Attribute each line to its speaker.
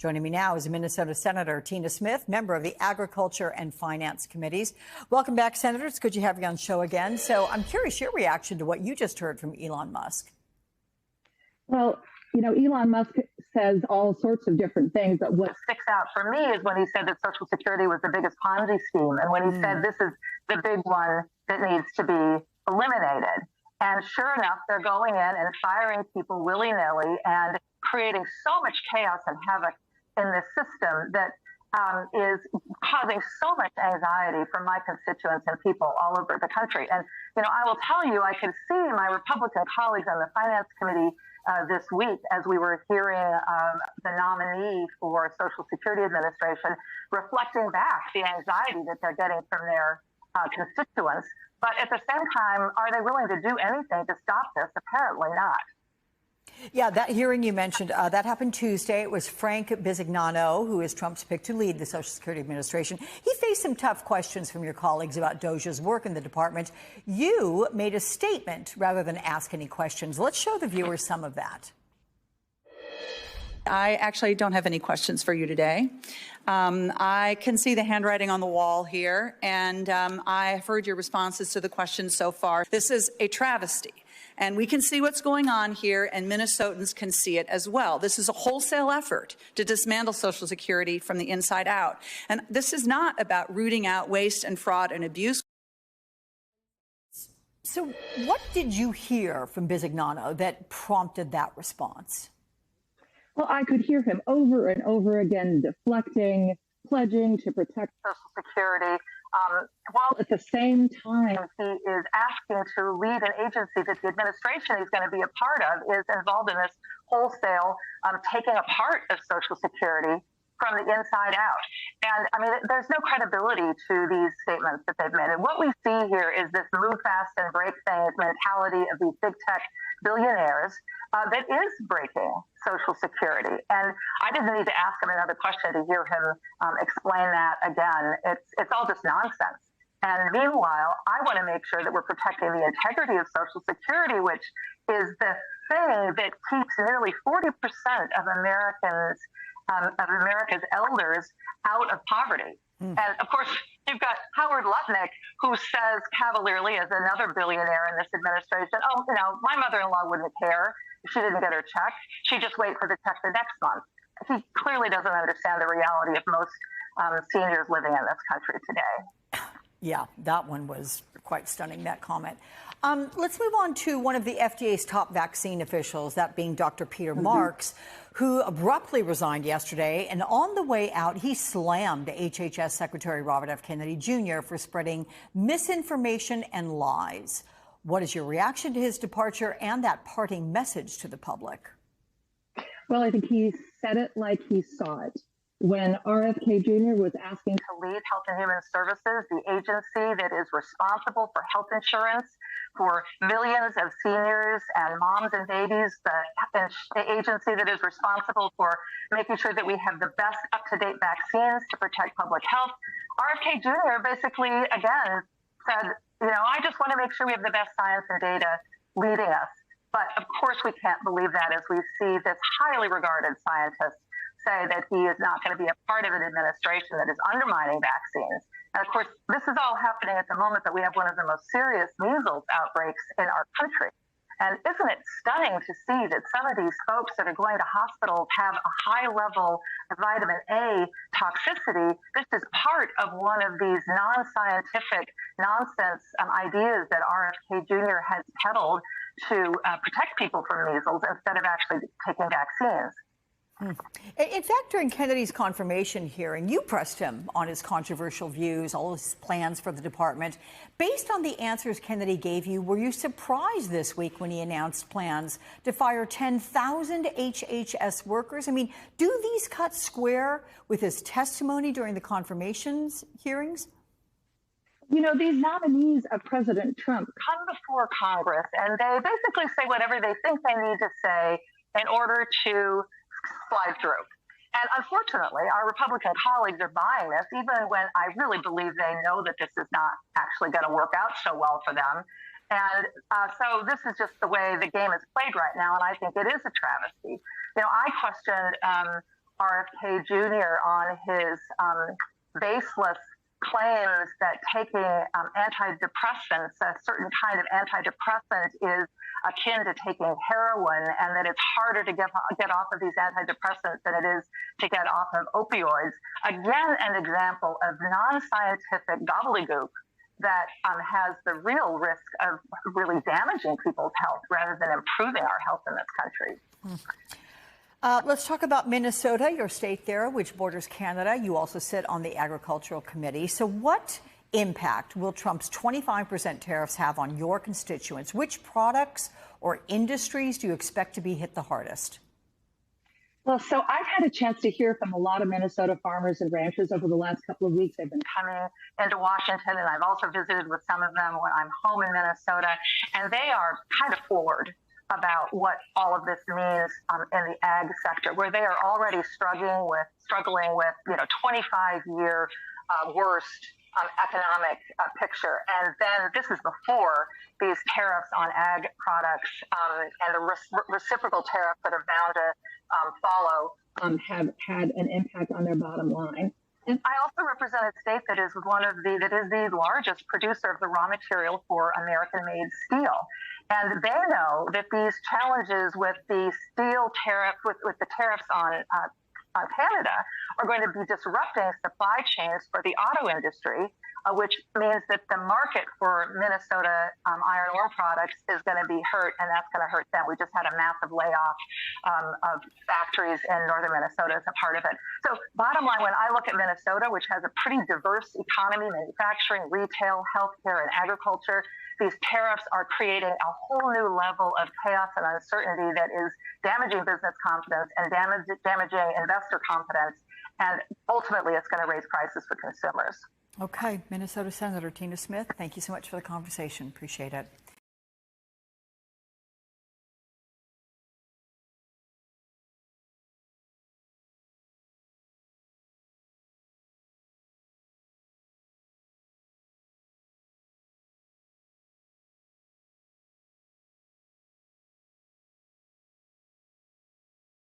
Speaker 1: Joining me now is Minnesota Senator Tina Smith, member of the Agriculture and Finance Committees. Welcome back, Senator. It's good to have you on the show again. So I'm curious your reaction to what you just heard from Elon Musk.
Speaker 2: Well, Elon Musk says all sorts of different things, but what sticks out for me is when he said that Social Security was the biggest Ponzi scheme, and when he said this is the big one that needs to be eliminated. And sure enough, they're going in and firing people willy-nilly and creating so much chaos and havoc in this system that is causing so much anxiety for my constituents and people all over the country. And, I will tell you, I could see my Republican colleagues on the Finance Committee this week as we were hearing the nominee for Social Security Administration reflecting back the anxiety that they're getting from their constituents. But at the same time, are they willing to do anything to stop this? Apparently not.
Speaker 1: Yeah, that hearing you mentioned, that happened Tuesday. It was Frank Bisignano, who is Trump's pick to lead the Social Security Administration. He faced some tough questions from your colleagues about DOJ's work in the department. You made a statement rather than ask any questions. Let's show the viewers some of that.
Speaker 3: I actually don't have any questions for you today. I can see the handwriting on the wall here, and I've heard your responses to the questions so far. This is a travesty. And we can see what's going on here, and Minnesotans can see it as well. This is a wholesale effort to dismantle Social Security from the inside out. And this is not about rooting out waste and fraud and abuse.
Speaker 1: So what did you hear from Bisignano that prompted that response?
Speaker 2: Well, I could hear him over and over again deflecting, pledging to protect Social Security, while at the same time he is asking to lead an agency that the administration he's going to be a part of is involved in this wholesale taking apart of Social Security from the inside out. And I mean, there's no credibility to these statements that they've made. And what we see here is this move fast and break things mentality of these big tech billionaires that is breaking Social Security. And I didn't need to ask him another question to hear him explain that again. It's all just nonsense. And meanwhile, I want to make sure that we're protecting the integrity of Social Security, which is the thing that keeps nearly 40% of America's elders out of poverty. And of course, you've got Howard Lutnick, who says cavalierly, as another billionaire in this administration, my mother-in-law wouldn't care if she didn't get her check. She'd just wait for the check the next month. He clearly doesn't understand the reality of most seniors living in this country today.
Speaker 1: Yeah, that one was quite stunning, that comment. Let's move on to one of the FDA's top vaccine officials, that being Dr. Peter Marks, who abruptly resigned yesterday. And on the way out, he slammed HHS Secretary Robert F. Kennedy Jr. for spreading misinformation and lies. What is your reaction to his departure and that parting message to the public?
Speaker 2: Well, I think he said it like he saw it. When RFK Jr. was asking to lead Health and Human Services, the agency that is responsible for health insurance for millions of seniors and moms and babies, the agency that is responsible for making sure that we have the best up-to-date vaccines to protect public health, RFK Jr. basically, again, said, I just want to make sure we have the best science and data leading us. But of course we can't believe that as we see this highly regarded scientist say that he is not going to be a part of an administration that is undermining vaccines. And of course, this is all happening at the moment that we have one of the most serious measles outbreaks in our country. And isn't it stunning to see that some of these folks that are going to hospitals have a high level of vitamin A toxicity? This is part of one of these non-scientific nonsense ideas that RFK Jr. has peddled to protect people from measles instead of actually taking vaccines.
Speaker 1: In fact, during Kennedy's confirmation hearing, you pressed him on his controversial views, all his plans for the department. Based on the answers Kennedy gave you, were you surprised this week when he announced plans to fire 10,000 HHS workers? I mean, do these cuts square with his testimony during the confirmations hearings?
Speaker 2: These nominees of President Trump come before Congress and they basically say whatever they think they need to say in order to slide through. And unfortunately, our Republican colleagues are buying this, even when I really believe they know that this is not actually going to work out so well for them. And so this is just the way the game is played right now, and I think it is a travesty. I questioned RFK Jr. on his baseless claims that taking antidepressants, a certain kind of antidepressant, is akin to taking heroin, and that it's harder to get off of these antidepressants than it is to get off of opioids. Again, an example of non-scientific gobbledygook that has the real risk of really damaging people's health rather than improving our health in this country.
Speaker 1: Let's talk about Minnesota, your state there, which borders Canada. You also sit on the Agricultural Committee. So what impact will Trump's 25% tariffs have on your constituents? Which products or industries do you expect to be hit the hardest?
Speaker 2: Well, so I've had a chance to hear from a lot of Minnesota farmers and ranchers over the last couple of weeks. They've been coming into Washington, and I've also visited with some of them when I'm home in Minnesota, and they are kind of floored about what all of this means in the ag sector, where they are already struggling with 25-year worst economic picture. And then this is before these tariffs on ag products and the reciprocal tariffs that are bound to follow have had an impact on their bottom line. And I also represent a state that is the largest producer of the raw material for American-made steel. And they know that these challenges with the steel tariff, with the tariffs on Canada, are going to be disrupting supply chains for the auto industry, which means that the market for Minnesota iron ore products is going to be hurt, and that's going to hurt them. We just had a massive layoff of factories in northern Minnesota as a part of it. So bottom line, when I look at Minnesota, which has a pretty diverse economy, manufacturing, retail, healthcare, and agriculture, these tariffs are creating a whole new level of chaos and uncertainty that is damaging business confidence and damaging investor confidence. And ultimately, it's going to raise prices for consumers.
Speaker 1: Okay. Minnesota Senator Tina Smith, thank you so much for the conversation. Appreciate it.